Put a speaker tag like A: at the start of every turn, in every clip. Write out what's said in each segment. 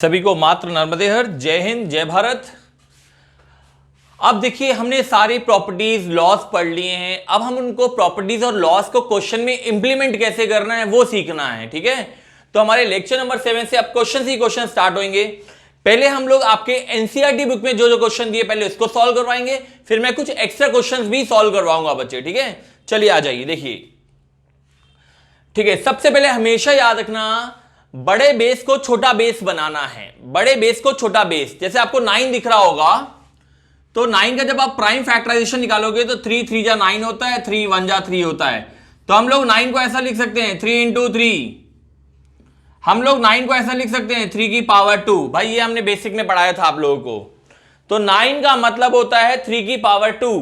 A: सभी को मात्र नर्मदे हर, जय हिंद, जय भारत। अब देखिए, हमने सारी प्रॉपर्टीज लॉज पढ़ लिए हैं। अब हम उनको प्रॉपर्टीज और लॉज को क्वेश्चन में इंप्लीमेंट कैसे करना है वो सीखना है। ठीक है, तो हमारे लेक्चर नंबर 7 से अब क्वेश्चन ही क्वेश्चन स्टार्ट होंगे। पहले हम लोग आपके एनसीईआरटी बुक में जो जो क्वेश्चन दिए पहले उसको सॉल्व करवाएंगे, फिर मैं कुछ एक्स्ट्रा क्वेश्चन भी सॉल्व करवाऊंगा बच्चे। ठीक है, चलिए आ जाइए। देखिए, ठीक है, सबसे पहले हमेशा याद रखना, बड़े बेस को छोटा बेस बनाना है। बड़े बेस को छोटा बेस, जैसे आपको 9 दिख रहा होगा, तो 9 का जब आप प्राइम फैक्टराइजेशन निकालोगे तो 3 3 जा 9 होता है, 3 1 जा 3 होता है। तो हम लोग 9 को ऐसा लिख सकते हैं 3 इंटू 3। हम लोग 9 को ऐसा लिख सकते हैं 3 की पावर 2। भाई ये हमने बेसिक में पढ़ाया था आप लोगों को। तो 9 का मतलब होता है 3 की पावर 2।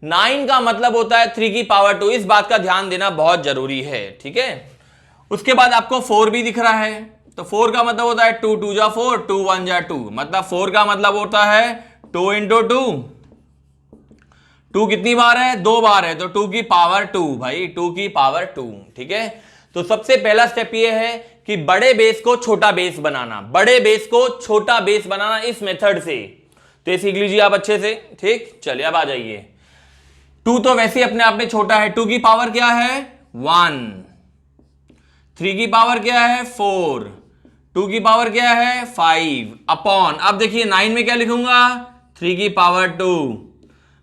A: 9 का मतलब होता है 3 की पावर 2। इस बात का ध्यान देना बहुत जरूरी है। ठीक है, उसके बाद आपको 4 भी दिख रहा है, तो 4 का मतलब होता है 2 2 जा 4, 2 1 जा 2। मतलब 4 का मतलब होता है 2 इंटू 2। 2 कितनी बार है? 2 बार है, तो 2 की पावर 2। भाई 2 की पावर 2। ठीक है, तो सबसे पहला स्टेप ये है कि बड़े बेस को छोटा बेस बनाना। बड़े बेस को छोटा बेस बनाना इस मेथड से, तो ये सीख लीजिए आप अच्छे से। ठीक, चलिए अब आ जाइए। 2 तो वैसे ही अपने आप में छोटा है। 2 की पावर क्या है? 1। 3 की पावर क्या है? 4। 2 की पावर क्या है? 5 अपॉन, अब देखिए 9 में क्या लिखूंगा? 3 की पावर 2।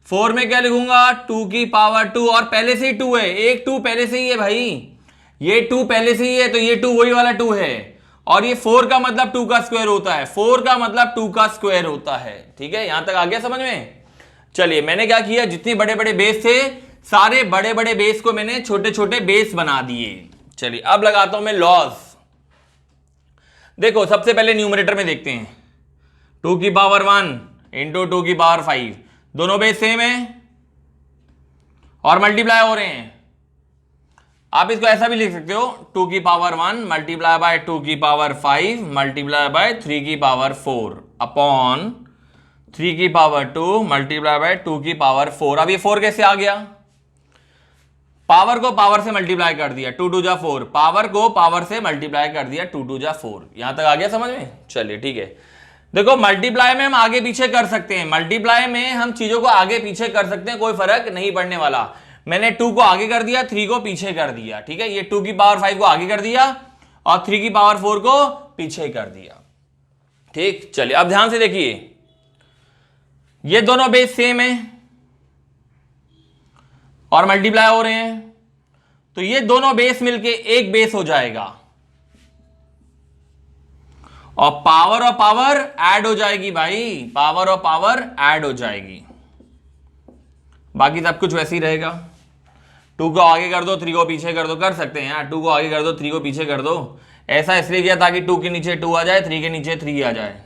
A: 4 में क्या लिखूंगा? 2 की पावर 2। और पहले से ही 2 है, एक 2 पहले से ही है भाई, ये 2 पहले से ही है, तो ये 2 वही वाला 2 है। और ये 4 का मतलब 2 का स्क्वायर होता है। 4 का मतलब 2 का स्क्वायर होता है। ठीक है, यहां तक आ गया समझ में? चलिए, मैंने क्या किया, जितने बड़े बड़े बेस थे सारे बड़े बड़े बेस को मैंने छोटे छोटे बेस बना दिए। चलिए अब लगाता हूं मैं लॉज। देखो, सबसे पहले न्यूमरेटर में देखते हैं। 2 की पावर 1 इंटू 2 की पावर 5, दोनों बेस सेम है और मल्टीप्लाई हो रहे हैं। आप इसको ऐसा भी लिख सकते हो, 2 की पावर 1 मल्टीप्लाई बाय 2 की पावर 5 मल्टीप्लाई बाय 3 की पावर 4 अपॉन 3 की पावर 2 मल्टीप्लाई बाय 2 की पावर 4। अब ये 4 कैसे आ गया? पावर को पावर से मल्टीप्लाई कर दिया, 2 2 जा 4। पावर को पावर से मल्टीप्लाई कर दिया, 2 2 जा 4। यहां तक आ गया समझ में? चलिए ठीक है। देखो, मल्टीप्लाई में हम आगे पीछे कर सकते हैं। मल्टीप्लाई में हम चीजों को आगे पीछे कर सकते हैं, कोई फर्क नहीं पड़ने वाला। मैंने 2 को आगे कर दिया, 3 को पीछे कर दिया। ठीक है, ये 2 की पावर 5 को आगे कर दिया और 3 की पावर 4 को पीछे कर दिया। ठीक, चलिए अब ध्यान से देखिए, ये दोनों बेस सेम है और मल्टीप्लाई हो रहे हैं, तो ये दोनों बेस मिलके एक बेस हो जाएगा और पावर ऐड हो जाएगी। भाई पावर और पावर ऐड हो जाएगी, बाकी सब कुछ वैसे ही रहेगा। 2 को आगे कर दो, 3 को पीछे कर दो, कर सकते हैं यार। 2 को आगे कर दो, 3 को पीछे कर दो। ऐसा इसलिए किया ताकि 2 के नीचे 2 आ जाए, 3 के नीचे 3 आ जाए।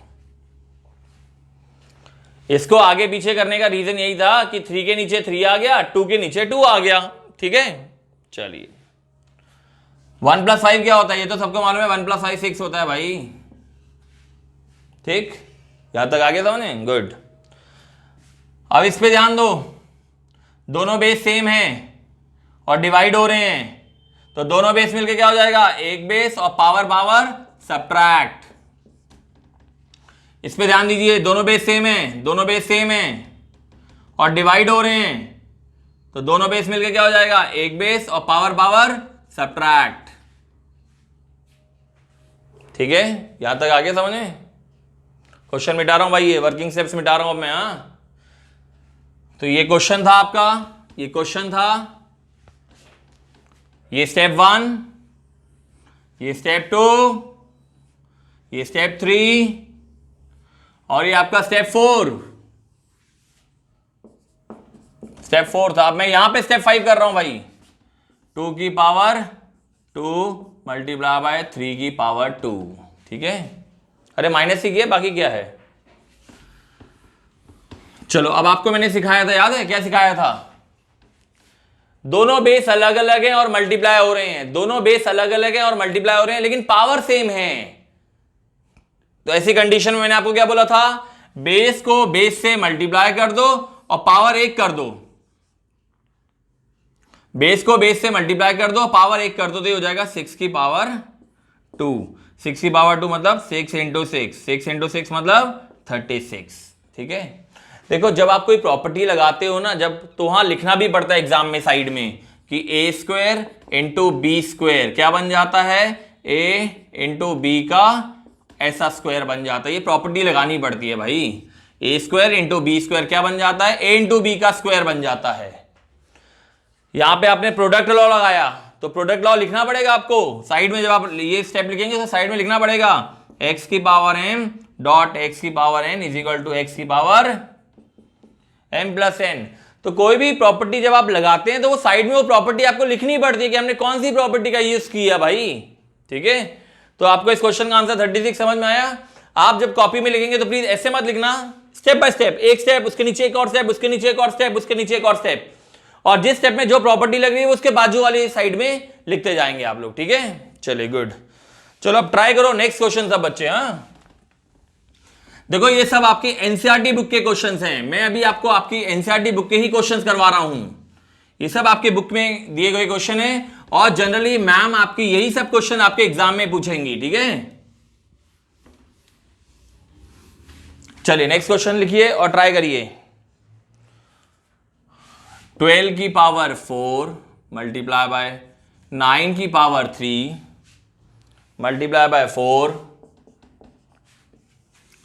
A: इसको आगे पीछे करने का रीजन यही था कि 3 के नीचे 3 आ गया, 2 के नीचे 2 आ गया। ठीक है, चलिए 1 + 5 क्या होता है? ये तो सबको मालूम है, 1 + 5 6 होता है भाई। ठीक, यहां तक आ गया था उन्हें? गुड। अब इस पे ध्यान दो, दोनों बेस सेम हैं और डिवाइड हो रहे हैं, तो दोनों बेस मिलके क्या हो जाएगा? एक बेस और पावर पावर सब्ट्रैक्ट। इस पे ध्यान दीजिए, दोनों बेस सेम है, दोनों बेस सेम है और डिवाइड हो रहे हैं, तो दोनों बेस मिलके क्या हो जाएगा? एक बेस और पावर पावर सब्ट्रैक्ट। ठीक है, यहां तक आगे समझ में? क्वेश्चन मिटा रहा हूं भाई, ये वर्किंग स्टेप्स मिटा रहा हूं अब मैं। तो ये क्वेश्चन था आपका, ये क्वेश्चन था, ये स्टेप 1, ये स्टेप 2, ये स्टेप 3 और ये आपका स्टेप 4। स्टेप 4 था। अब मैं यहां पे स्टेप 5 कर रहा हूं भाई। 2 की पावर 2 मल्टीप्लाई बाय 3 की पावर 2। ठीक है, अरे माइनस ही किया, बाकी क्या है? चलो, अब आपको मैंने सिखाया था, याद है क्या सिखाया था? दोनों बेस अलग अलग हैं और मल्टीप्लाई हो रहे हैं। दोनों बेस अलग अलग हैं और मल्टीप्लाई हो रहे हैं, लेकिन पावर सेम है। तो ऐसी कंडीशन में मैंने आपको क्या बोला था? बेस को बेस से मल्टीप्लाई कर दो और पावर 1 कर दो। बेस को बेस से मल्टीप्लाई कर दो, पावर 1 कर दो, तो ये हो जाएगा 6 की पावर 2। 6 की पावर 2 मतलब 6 इंटू 6, 6 इंटू 6 मतलब 36। ठीक है, देखो जब आप कोई प्रॉपर्टी लगाते हो ना, जब तो वहां लिखना भी पड़ता है एग्जाम में साइड में कि ए स्क्वायर इंटू बी स्क्वायर क्या बन जाता है, ए इंटू बी का ऐसा स्क्वायर बन जाता है। ये प्रॉपर्टी लगानी पड़ती है भाई। ए स्क्वायर इंटू बी स्क्वायर क्या बन जाता है, ए इंटू बी का स्क्वायर बन जाता है। यहां पे आपने प्रोडक्ट लॉ लगाया तो प्रोडक्ट लॉ लिखना पड़ेगा आपको साइड में। जब आप ये स्टेप लिखेंगे तो साइड में लिखना पड़ेगा एक्स की पावर एम डॉट एक्स की power n is equal to x की पावर एम प्लस एन। तो कोई भी प्रॉपर्टी जब आप लगाते हैं तो वो साइड में वो प्रॉपर्टी आपको लिखनी पड़ती है कि हमने कौन सी प्रॉपर्टी का यूज किया भाई। ठीक है, तो आपको इस क्वेश्चन का आंसर 36 समझ में आया। आप जब कॉपी में लिखेंगे तो प्लीज ऐसे मत लिखना, स्टेप बाय स्टेप, एक स्टेप उसके नीचे एक और स्टेप, उसके नीचे एक और स्टेप, उसके नीचे एक और स्टेप, और जिस स्टेप में जो प्रॉपर्टी लग रही है उसके बाजू वाली साइड में लिखते जाएंगे आप लोग। ठीक है, चलिए गुड। चलो अब ट्राई करो नेक्स्ट क्वेश्चन सब बच्चे। हाँ देखो ये सब आपकी एनसीईआरटी बुक के क्वेश्चंस हैं। मैं अभी आपको आपकी एनसीईआरटी बुक के ही क्वेश्चंस करवा रहा हूं। ये सब आपके बुक में दिए गए क्वेश्चन है और जनरली मैम आपकी यही सब क्वेश्चन आपके एग्जाम में पूछेंगी। ठीक है, चलिए नेक्स्ट क्वेश्चन लिखिए और ट्राई करिए। 12 की पावर 4 मल्टीप्लाई बाय 9 की पावर 3 मल्टीप्लाई बाय 4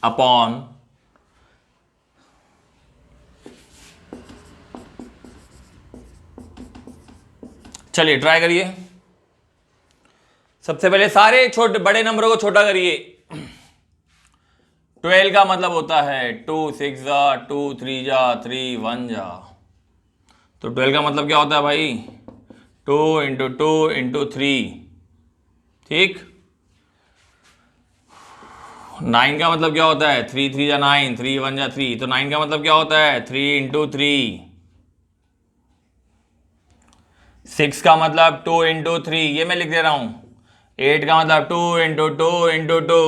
A: अपॉन चलिए ट्राई करिए। सबसे पहले सारे छोटे बड़े नंबरों को छोटा करिए। 12 का मतलब होता है 2 6 जा 2 3 जा 3 1 जा। तो 12 का मतलब क्या होता है भाई, 2 इंटू 2 इंटू 3। ठीक, 9 का मतलब क्या होता है, 3 3 जा 9, 3 1 जा 3। तो 9 का मतलब क्या होता है, 3 इंटू 3। 6 का मतलब 2 इंटू 3, ये मैं लिख दे रहा हूं। 8 का मतलब 2 इंटू 2 इंटू 2।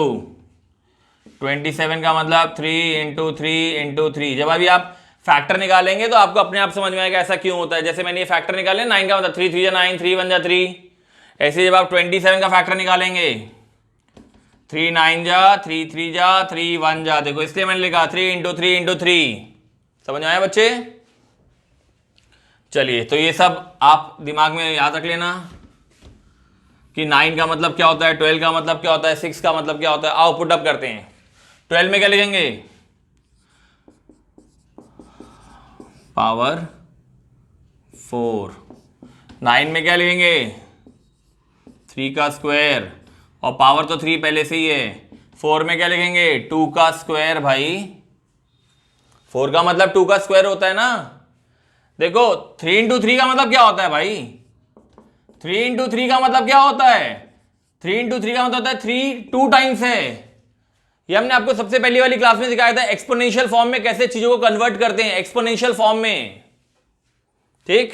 A: 27 का मतलब 3 इंटू 3 इंटू 3। जब अभी आप फैक्टर निकालेंगे तो आपको अपने आप समझ में आएगा ऐसा क्यों होता है। जैसे मैंने ये फैक्टर निकाले, 9 का मतलब 3 3 जा 9, 3 1 जा 3। ऐसे जब आप 27 का फैक्टर निकालेंगे, 3 9 जा 3 3 जा 3 1 जा। देखो इसलिए मैंने लिखा 3 इंटू 3 इंटू 3। समझ में आया बच्चे? चलिए तो ये सब आप दिमाग में याद रख लेना कि 9 का मतलब क्या होता है, 12 का मतलब क्या होता है, 6 का मतलब क्या होता है। आओ पुट अप करते हैं। 12 में क्या लिखेंगे, पावर 4। 9 में क्या लिखेंगे, 3 का स्क्वायर, और पावर तो 3 पहले से ही है। 4 में क्या लिखेंगे, 2 का स्क्वायर। भाई 4 का मतलब 2 का स्क्वायर होता है ना। देखो 3 इंटू 3 का मतलब क्या होता है भाई, 3 इंटू 3 का मतलब क्या होता है, 3 इंटू 3 का मतलब होता है 3 2 टाइम्स है। ये हमने आपको सबसे पहली वाली क्लास में सिखाया था एक्सपोनेंशियल फॉर्म में कैसे चीजों को कन्वर्ट करते हैं, एक्सपोनेंशियल फॉर्म में। ठीक,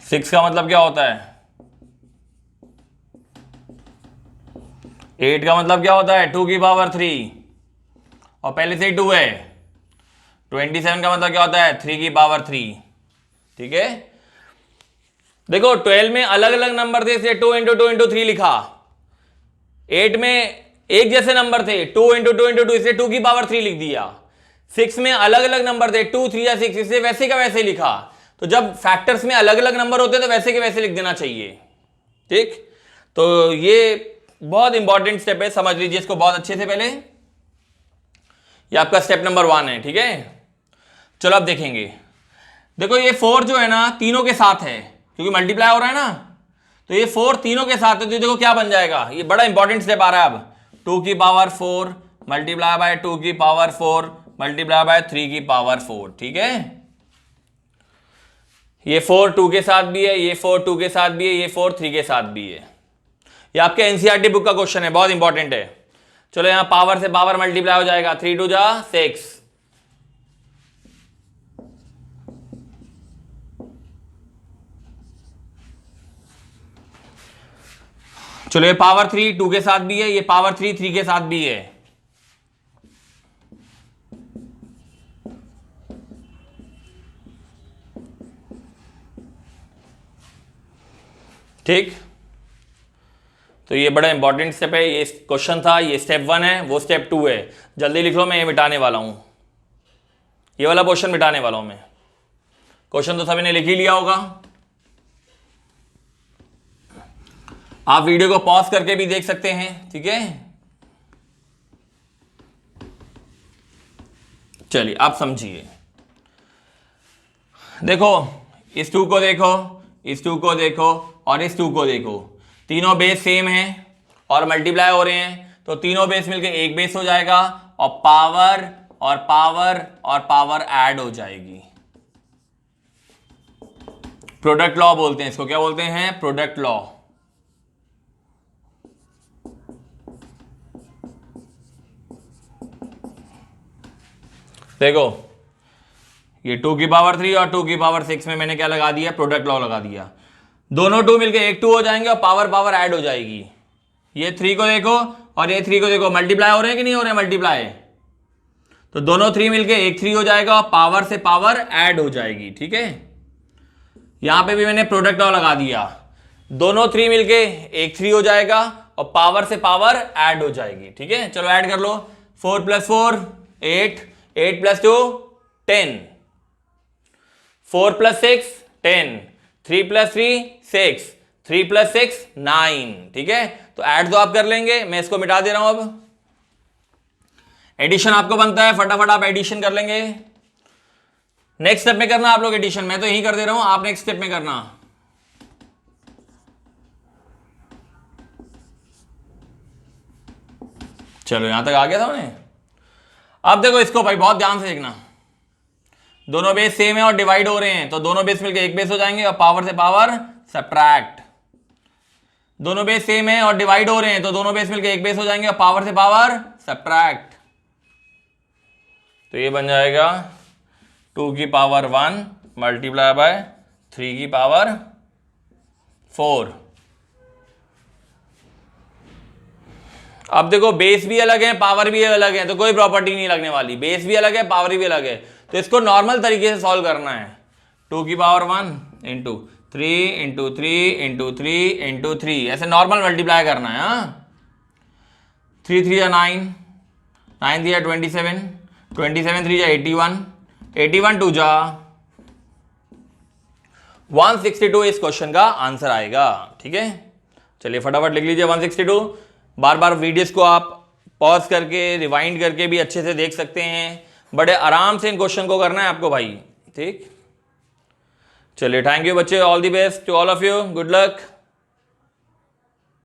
A: सिक्स का मतलब क्या होता है, 8 का मतलब क्या होता है, 2 की पावर 3, और पहले से ही 2 है। 27 का मतलब क्या होता है, 3 की पावर 3। ठीक है, देखो 12 में अलग अलग नंबर थे, इसलिए 2 इंटू 2 इंटू 3 लिखा। 8 में एक जैसे नंबर थे, 2 इंटू 2 इंटू 2, इसलिए 2 की पावर 3 लिख दिया। 6 में अलग अलग नंबर थे, 2 3 या 6, इसलिए वैसे का वैसे लिखा। तो जब फैक्टर्स में अलग अलग नंबर होते हैं तो वैसे के वैसे लिख देना चाहिए। ठीक, तो ये बहुत इंपॉर्टेंट स्टेप है, समझ लीजिए इसको बहुत अच्छे से। पहले ये आपका स्टेप नंबर 1 है। ठीक है, चलो अब देखेंगे। देखो ये 4 जो है ना तीनों के साथ है, क्योंकि मल्टीप्लाई हो रहा है ना, तो ये 4 तीनों के साथ है। तो देखो क्या बन जाएगा, ये बड़ा इंपॉर्टेंट स्टेप आ रहा है अब। 2 की पावर 4 मल्टीप्लाई बाय 2 की पावर 4 मल्टीप्लाई बाय 3 की पावर 4। ठीक है, ये 4 2 के साथ भी है, ये 4 2 के साथ भी है, ये 4 3 के साथ भी है। ये आपके एनसीईआरटी बुक का क्वेश्चन है, बहुत इंपॉर्टेंट है। चलो यहां पावर से पावर मल्टीप्लाई हो जाएगा, 3 2 जा 6। चलो ये पावर 3 2 के साथ भी है, ये पावर 3 3 के साथ भी है। ठीक, तो ये बड़ा इंपॉर्टेंट स्टेप है, ये क्वेश्चन था, ये स्टेप 1 है, वो स्टेप 2 है। जल्दी लिख लो, मैं ये मिटाने वाला हूं, ये वाला क्वेश्चन मिटाने वाला हूं मैं। क्वेश्चन तो सभी ने लिख ही लिया होगा, आप वीडियो को पॉज करके भी देख सकते हैं, ठीक है। चलिए आप समझिए, देखो इस 2 को देखो, इस 2 को देखो और इस 2 को देखो, तीनों बेस सेम है और मल्टीप्लाई हो रहे हैं, तो तीनों बेस मिलके एक बेस हो जाएगा और पावर और पावर और पावर ऐड हो जाएगी। प्रोडक्ट लॉ बोलते हैं इसको, क्या बोलते हैं? Product law. देखो ये 2 की पावर 3 और 2 की पावर 6 में मैंने क्या लगा दिया? प्रोडक्ट लॉ लगा दिया। दोनों 2 मिलके एक 2 हो जाएंगे और पावर पावर ऐड हो जाएगी। ये 3 को देखो और ये 3 को देखो, मल्टीप्लाई हो रहे हैं कि नहीं हो रहे हैं मल्टीप्लाई? तो दोनों 3 मिलके एक 3 हो जाएगा और पावर से पावर ऐड हो जाएगी, ठीक है। यहां पे भी मैंने प्रोडक्ट लॉ लगा दिया, दोनों 3 मिलके एक 3 हो जाएगा और पावर से पावर ऐड हो जाएगी, ठीक है। चलो ऐड कर लो, 4 + 4 8, 8 + 2 10, 4 + 6 10, 3 + 3 6, 3 + 6 9, ठीक है। तो ऐड तो आप कर लेंगे, मैं इसको मिटा दे रहा हूं। अब एडिशन आपको बनता है, फटाफट आप एडिशन कर लेंगे। नेक्स्ट स्टेप में करना आप लोग एडिशन, मैं तो यही कर दे रहा हूं, आप नेक्स्ट स्टेप में करना। चलो यहां तक आ गया था उन्हें। अब देखो इसको भाई बहुत ध्यान से देखना, दोनों बेस सेम है और डिवाइड हो रहे हैं, तो दोनों बेस मिलकर एक बेस हो जाएंगे और पावर से पावर सब्ट्रैक्ट। दोनों बेस सेम है और डिवाइड हो रहे हैं, तो दोनों बेस मिलकर एक बेस हो जाएंगे और पावर से पावर सब्ट्रैक्ट। तो ये बन जाएगा 2 की पावर 1 मल्टीप्लाई बाय 3 की पावर 4। अब देखो बेस भी अलग है, पावर भी अलग है, तो कोई प्रॉपर्टी नहीं लगने वाली। बेस भी अलग है, पावर भी अलग है, तो इसको नॉर्मल तरीके से सॉल्व करना है। 2 की power 1 into 3 into 3 into 3 into 3, ऐसे नॉर्मल मल्टीप्लाई करना है। 3 3 9, 9 3 27, 27 3 81, 81 2 162 इस क्वेश्चन का आंसर आएगा, ठीक है। चलिए फटाफट लिख लीजिए 162। बार बार वीडियोस को आप पॉज करके रिवाइंड करके भी अच्छे से देख सकते हैं, बड़े आराम से इन क्वेश्चन को करना है आपको भाई, ठीक। चलिए थैंक यू बच्चे, all the best to all of you, good luck.